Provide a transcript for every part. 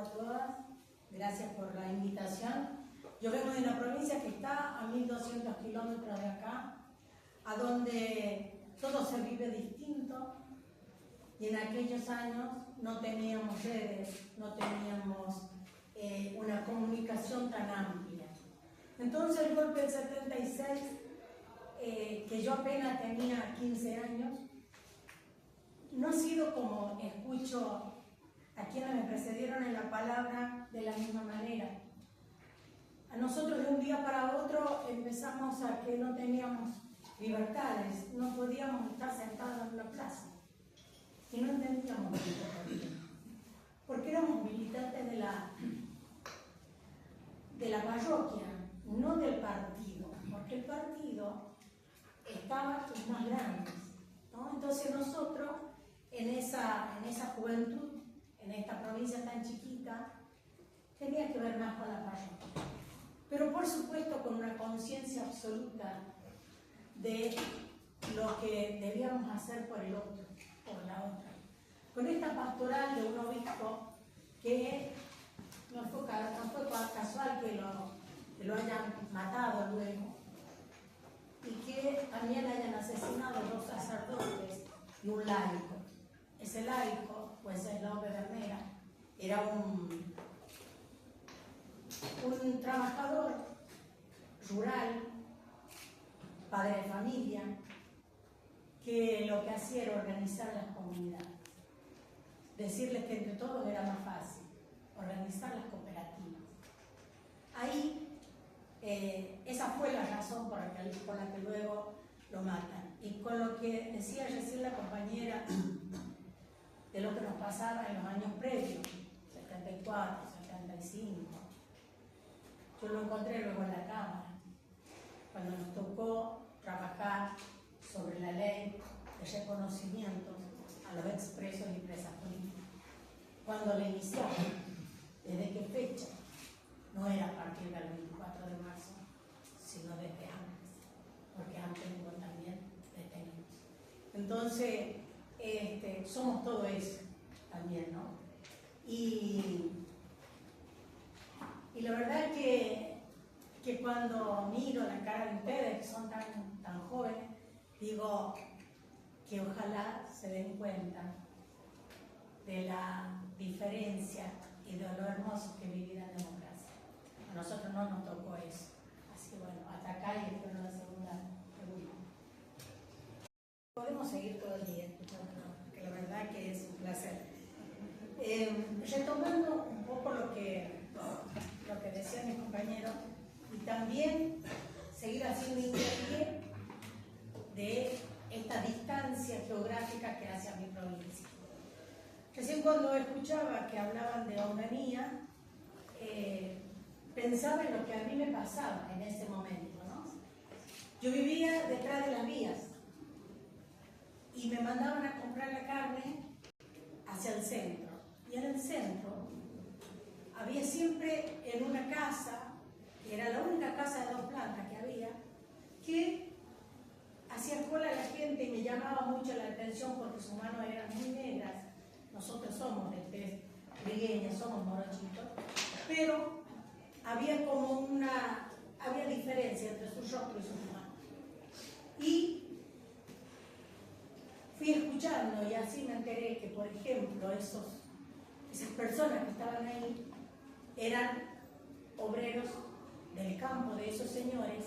a todas, gracias por la invitación. Yo vengo de una provincia que está a 1200 kilómetros de acá, a donde todo se vive distinto, y en aquellos años no teníamos redes, no teníamos una comunicación tan amplia. Entonces el golpe del 76, que yo apenas tenía 15 años, no ha sido como escucho a quienes me precedieron en la palabra de la misma manera. A nosotros de un día para otro empezamos a que no teníamos libertades, no podíamos estar sentados en la plaza y no entendíamos por qué. Porque éramos militantes de la parroquia, no del partido, porque el partido estaba los más grandes, ¿no? Entonces nosotros en esa juventud, en esta provincia tan chiquita, tenía que ver más con la parroquia. Pero por supuesto con una conciencia absoluta de lo que debíamos hacer por el otro, por la otra. Con esta pastoral de un obispo que no fue casual que lo hayan matado luego, y que también hayan asesinado 2 sacerdotes y un laico. Ese laico, pues es López Bernera, era un trabajador rural, padre de familia, que lo que hacía era organizar las comunidades. Decirles que entre todos era más fácil, organizar las cooperativas. Ahí, esa fue la razón por la que luego lo matan. Y con lo que decía recién la compañera de lo que nos pasaba en los años previos, 74, 75, yo lo encontré luego en la Cámara, cuando nos tocó trabajar sobre la ley de reconocimiento a los expresos y presas políticas. Cuando la iniciamos, ¿desde qué fecha? No era a partir del 24 de marzo, sino desde antes, porque antes hubo también detenidos. Entonces, somos todo eso también, ¿no? Y la verdad es que cuando miro la cara de ustedes, que son tan jóvenes, digo que ojalá se den cuenta de la diferencia y de lo hermoso que es vivir en democracia. A nosotros no nos tocó eso. Así que bueno, hasta acá y espero la segunda pregunta. Podemos seguir todo el día, que la verdad que es un placer. Retomando un poco lo que decía mi compañero, y también seguir haciendo hincapié de esta distancia geográfica que hace a mi provincia. Recién cuando escuchaba que hablaban de Onganía, pensaba en lo que a mí me pasaba en ese momento, ¿no? Yo vivía detrás de las vías y me mandaban a comprar la carne hacia el centro. Y en el centro había siempre en una casa, que era la única casa de 2 plantas que había, que hacía cola a la gente y me llamaba mucho la atención porque sus manos eran muy negras. Nosotros somos de tez trigueña, somos morochitos, pero había como había diferencia entre su rostro y sus manos. Y fui escuchando y así me enteré que, por ejemplo, esas personas que estaban ahí eran obreros del campo de esos señores,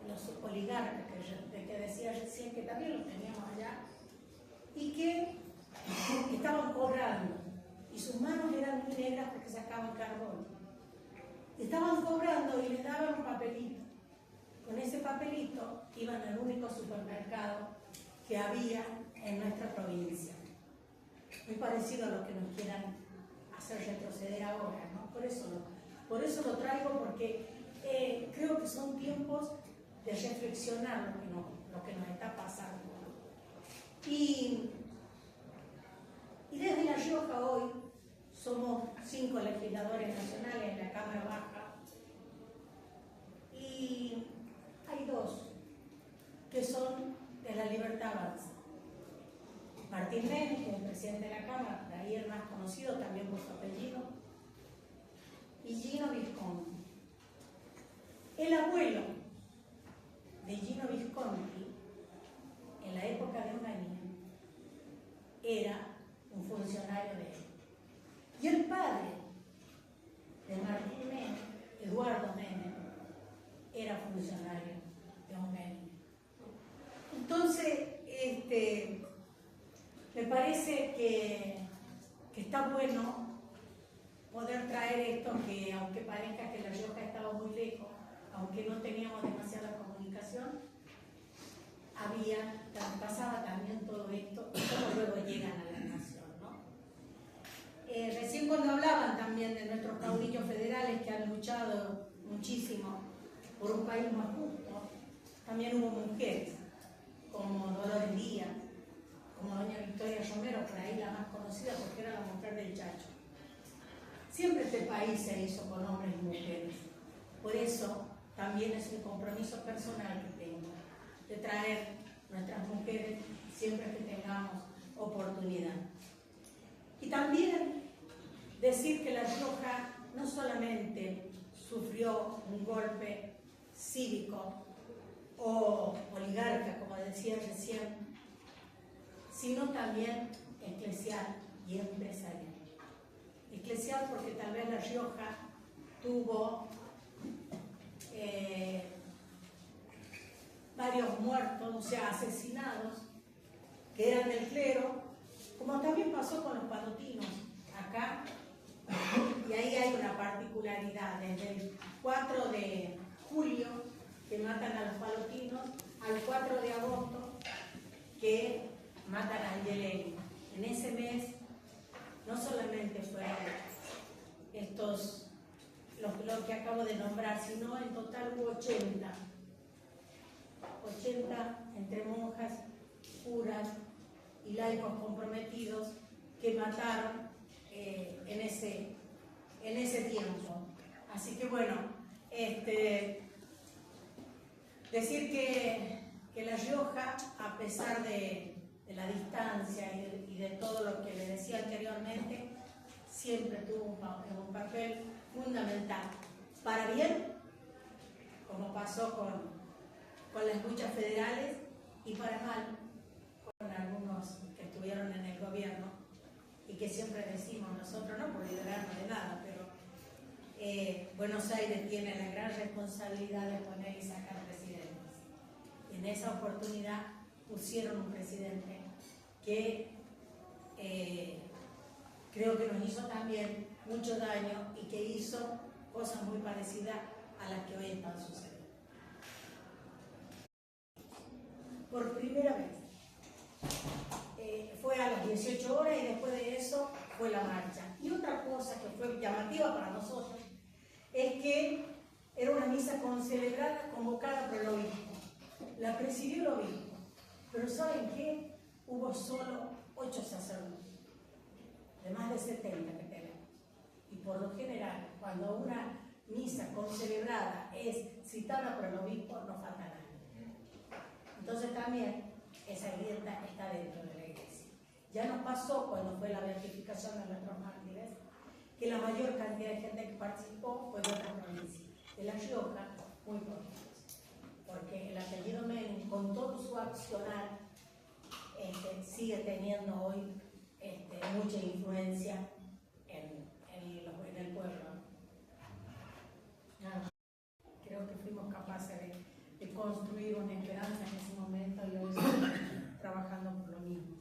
los oligarcas que decía recién, que también los teníamos allá, y que estaban cobrando, y sus manos eran muy negras porque sacaban carbón. Estaban cobrando y les daban un papelito. Con ese papelito iban al único supermercado que había en nuestra provincia. Muy parecido a lo que nos quieran hacer retroceder ahora, ¿no? Por eso lo traigo, porque creo que son tiempos de reflexionar lo que nos está pasando. Y desde La Rioja hoy somos 5 legisladores nacionales en la Cámara Baja, y hay 2 que son de La Libertad Avanza. Martín Menem, que es el presidente de la Cámara, de ahí el más conocido también por su apellido, bueno poder traer esto, que aunque parezca que La Rioja estaba muy lejos, aunque no teníamos demasiada comunicación, pasaba también todo esto y cómo luego llegan a la nación, ¿no? Recién cuando hablaban también de nuestros caudillos federales que han luchado muchísimo por un país más justo, también hubo mujeres, como Dolores Díaz, como doña Victoria Romero, por ahí la más conocida porque era la mujer del Chacho. Siempre este país se hizo con hombres y mujeres. Por eso también es un compromiso personal que tengo, de traer nuestras mujeres siempre que tengamos oportunidad. Y también decir que La Rioja no solamente sufrió un golpe cívico o oligarca, como decía recién, sino también eclesial y empresarial. Eclesial porque tal vez La Rioja tuvo varios muertos, o sea, asesinados, que eran del clero, como también pasó con los palotinos acá, y ahí hay una particularidad, desde el 4 de julio, que matan a los palotinos, al 4 de agosto, que matan a Angelelli. En ese mes, no solamente fueron estos, los que acabo de nombrar, sino en total hubo 80 entre monjas, curas y laicos comprometidos que mataron en ese tiempo. Así que bueno, decir que La Rioja, a pesar de la distancia y de todo lo que le decía anteriormente, siempre tuvo un papel fundamental, para bien, como pasó con las luchas federales, y para mal, con algunos que estuvieron en el gobierno, y que siempre decimos nosotros, no por liderarnos de nada, pero Buenos Aires tiene la gran responsabilidad de poner y sacar presidentes. Y en esa oportunidad pusieron un presidente que creo que nos hizo también mucho daño y que hizo cosas muy parecidas a las que hoy están sucediendo. Por primera vez fue a las 18 horas y después de eso fue la marcha. Y otra cosa que fue llamativa para nosotros es que era una misa concelebrada convocada por el obispo. La presidió el obispo, pero ¿saben qué? Hubo solo 8 sacerdotes, de más de 70 que tenemos. Y por lo general, cuando una misa concelebrada es citada por el obispo, no falta nadie. Entonces también esa grieta está dentro de la iglesia. Ya nos pasó cuando fue la beatificación de nuestros mártires, que la mayor cantidad de gente que participó fue de otras provincias. De La Rioja, muy poquitos. Porque el apellido Menem, con todo su accionar, sigue teniendo hoy mucha influencia en el pueblo. Creo que fuimos capaces de construir una esperanza en ese momento y hoy estamos trabajando por lo mismo.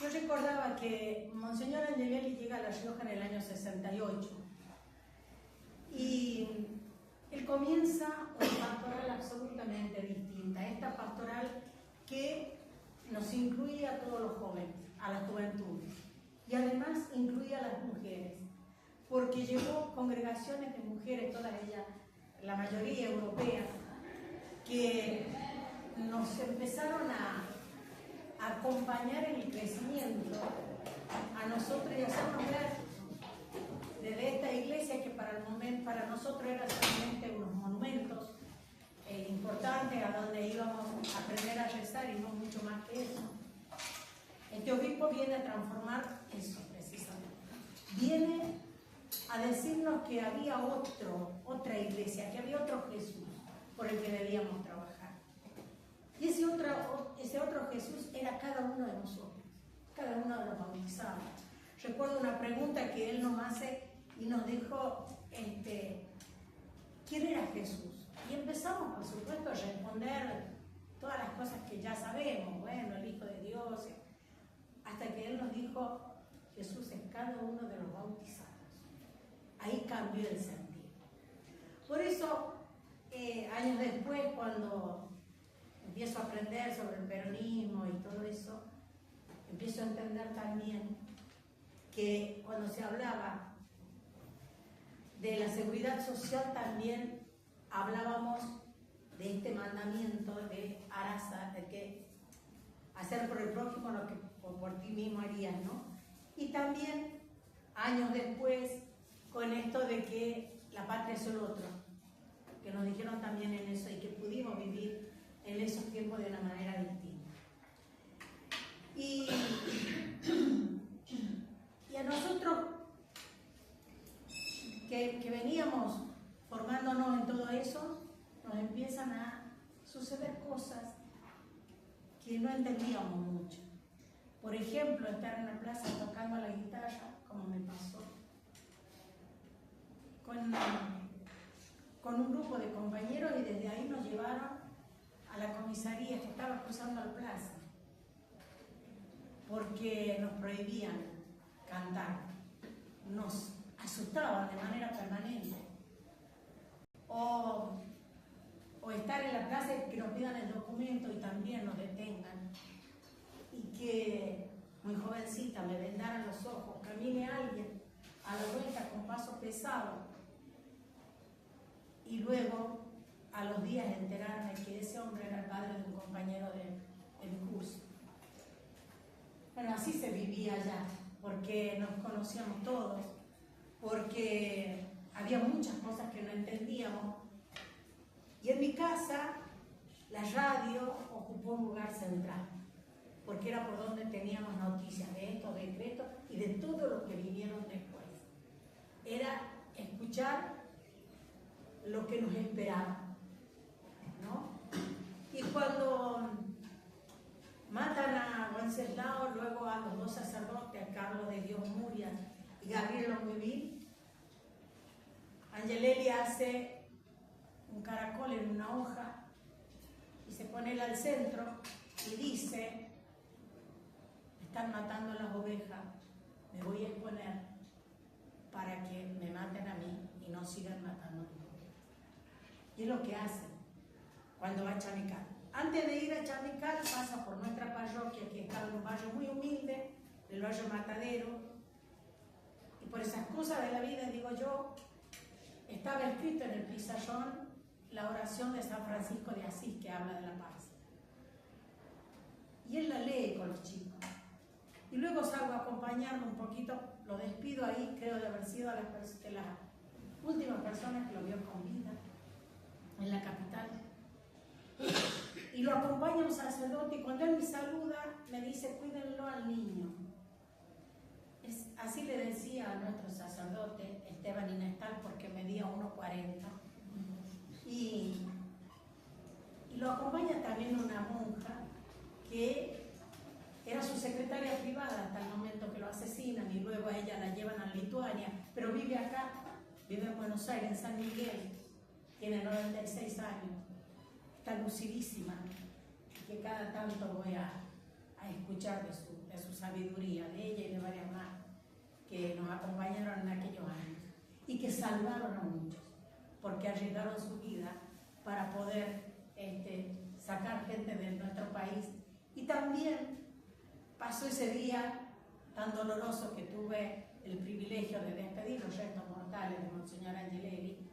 Yo recordaba que Monseñor Angelelli llega a La Rioja en el año 68 y él comienza una pastoral absolutamente distinta, esta pastoral que nos incluía a todos los jóvenes, a la juventud, y además incluía a las mujeres, porque llevó congregaciones de mujeres, todas ellas, la mayoría europeas, que nos empezaron a acompañar en el crecimiento a nosotros y hacernos ver desde esta iglesia que para nosotros era solamente unos monumentos importantes a donde íbamos a aprender a rezar y no mucho más que eso. Este obispo viene a transformar eso precisamente. Viene a decirnos que había otra iglesia, que había otro Jesús por el que debíamos trabajar. Y ese otro Jesús era cada uno de nosotros, cada uno de los bautizados. Recuerdo una pregunta que él nos hace y nos dijo, ¿quién era Jesús? Y empezamos, por supuesto, a responder todas las cosas que ya sabemos, bueno, el Hijo de Dios, hasta que él nos dijo, Jesús es cada uno de los bautizados. Ahí cambió el sentido. Por eso, años después, cuando empiezo a aprender sobre el peronismo y todo eso, empiezo a entender también que cuando se hablaba de la seguridad social también hablábamos de este mandamiento de Arasa, de que hacer por el prójimo lo que por ti mismo harías, ¿no? Y también años después con esto de que la patria es el otro, que nos dijeron también en eso y que pudimos vivir en esos tiempos de una manera distinta. Y a nosotros que veníamos formándonos en todo eso, nos empiezan a suceder cosas que no entendíamos mucho. Por ejemplo, estar en la plaza tocando la guitarra, como me pasó, con un grupo de compañeros, y desde ahí nos llevaron a la comisaría que estaba cruzando la plaza, porque nos prohibían cantar, nos asustaban de manera permanente. O estar en la plaza y que nos pidan el documento y también nos detengan. Y que muy jovencita me vendaran los ojos, camine alguien a la vuelta con paso pesado. Y luego, a los días, enterarme que ese hombre era el padre de un compañero de mi curso. Bueno, así se vivía allá, porque nos conocíamos todos, porque había muchas cosas que no entendíamos. Y en mi casa, la radio ocupó un lugar central, porque era por donde teníamos noticias de estos decretos y de todo lo que vinieron después. Era escuchar lo que nos esperaba, ¿no? Y cuando matan a Wenceslao, luego a los dos sacerdotes, a Carlos de Dios Murias y Gabriel Longueville, Angelelli hace un caracol en una hoja y se pone él al centro y dice: están matando a las ovejas, me voy a exponer para que me maten a mí y no sigan matando a las ovejas. Y es lo que hace cuando va a Chamical. Antes de ir a Chamical pasa por nuestra parroquia, que está en un barrio muy humilde, el barrio Matadero, y por esas cosas de la vida, digo yo, estaba escrito en el pizarrón la oración de San Francisco de Asís, que habla de la paz. Y él la lee con los chicos. Y luego salgo a acompañarlo un poquito, lo despido ahí, creo de haber sido de las últimas personas que lo vio con vida en la capital. Y lo acompaña un sacerdote, y cuando él me saluda, me dice: cuídenlo al niño. Así le decía a nuestro sacerdote, Esteban Inestal, porque medía 1,40. Y lo acompaña también una monja que era su secretaria privada hasta el momento que lo asesinan, y luego a ella la llevan a Lituania, pero vive acá, vive en Buenos Aires, en San Miguel, tiene 96 años, está lucidísima, que cada tanto voy a escuchar de su sabiduría, de ella y de varias más que nos acompañaron en aquellos años y que salvaron a muchos, porque arriesgaron su vida para poder sacar gente de nuestro país. Y también pasó ese día tan doloroso que tuve el privilegio de despedir los restos mortales de Monseñor Angelelli.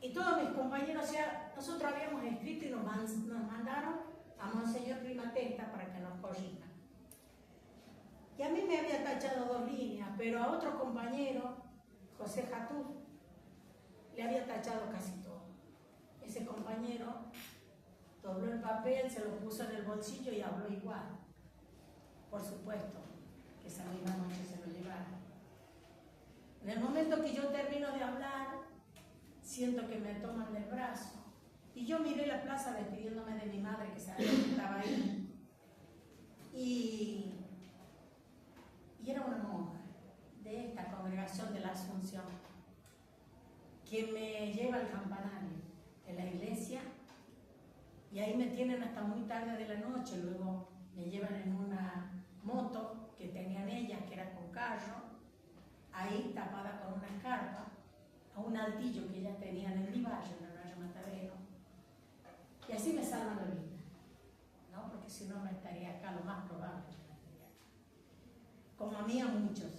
Y todos mis compañeros, o sea, nosotros habíamos escrito y nos mandaron a Monseñor Primatesta para que nos corrija. Y a mí me había tachado 2 líneas, pero a otro compañero, José Jatú, le había tachado casi todo. Ese compañero dobló el papel, se lo puso en el bolsillo y habló igual. Por supuesto que esa misma noche se lo llevaron. En el momento que yo termino de hablar, siento que me toman del brazo. Y yo miré la plaza despidiéndome de mi madre, que sabía que estaba ahí. Y era una monja de esta congregación de la Asunción, que me lleva al campanario de la iglesia, y ahí me tienen hasta muy tarde de la noche. Luego me llevan en una moto que tenían ellas, que era con carro, ahí tapada con una carpa, a un altillo que ellas tenían en mi valle, en el Valle Matadero, y así me salvan la vida, ¿no? Porque si no, no estaría acá, lo más probable que no estaría acá. Como a mí, a muchos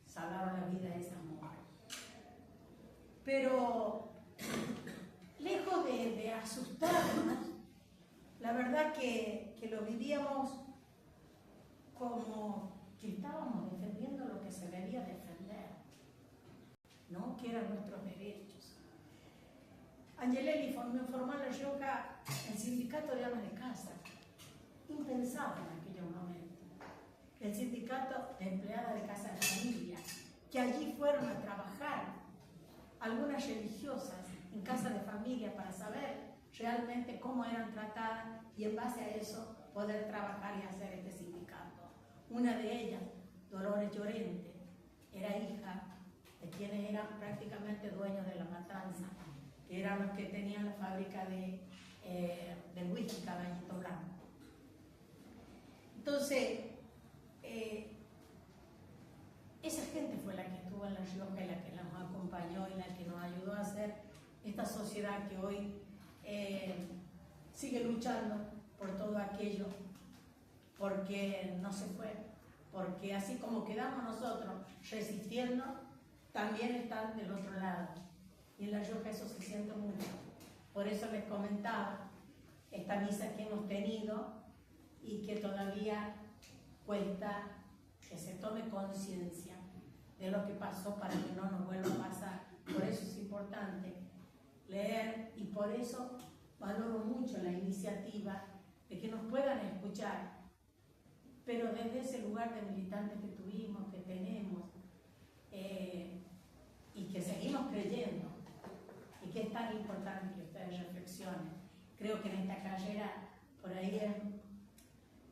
salvaron la vida de esas mujeres. Pero lejos de asustarnos, la verdad que lo vivíamos como que estábamos defendiendo lo que se debía defender, ¿no? Que eran nuestros derechos. Angelelli formó en La Rioja el sindicato de amas de casa, impensado en aquel momento. El sindicato de empleadas de casa de familia, que allí fueron a trabajar algunas religiosas en casa de familia para saber realmente cómo eran tratadas y en base a eso poder trabajar y hacer este sindicato. Una de ellas, Dolores Llorente, era hija de quienes eran prácticamente dueños de La Matanza, que eran los que tenían la fábrica de whisky Caballito Blanco. Entonces, esa gente fue la que estuvo en La Rioja y la que nos acompañó y la que nos ayudó a hacer esta sociedad que hoy sigue luchando por todo aquello, porque no se fue, porque así como quedamos nosotros resistiendo, también están del otro lado. Y en La Rioja eso se siente mucho. Por eso les comentaba esta misa que hemos tenido y que todavía cuesta que se tome conciencia de lo que pasó para que no nos vuelva a pasar. Por eso es importante leer y por eso valoro mucho la iniciativa de que nos puedan escuchar, pero desde ese lugar de militantes que tuvimos, que tenemos y que seguimos creyendo y que es tan importante que ustedes reflexionen. Creo que en esta carrera por ahí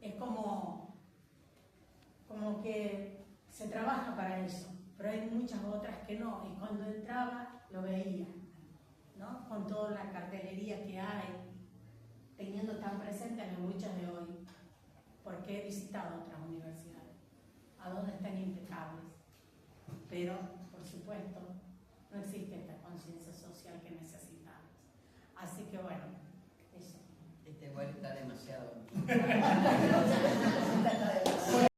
es como que se trabaja para eso, pero hay muchas otras que no, y cuando entraba lo veía, ¿no? Con toda la cartelería que hay, teniendo tan presente las luchas de hoy, porque he visitado otras universidades, a donde están impecables, pero por supuesto no existe esta conciencia social que necesitamos. Así que bueno, eso. Este igual está demasiado.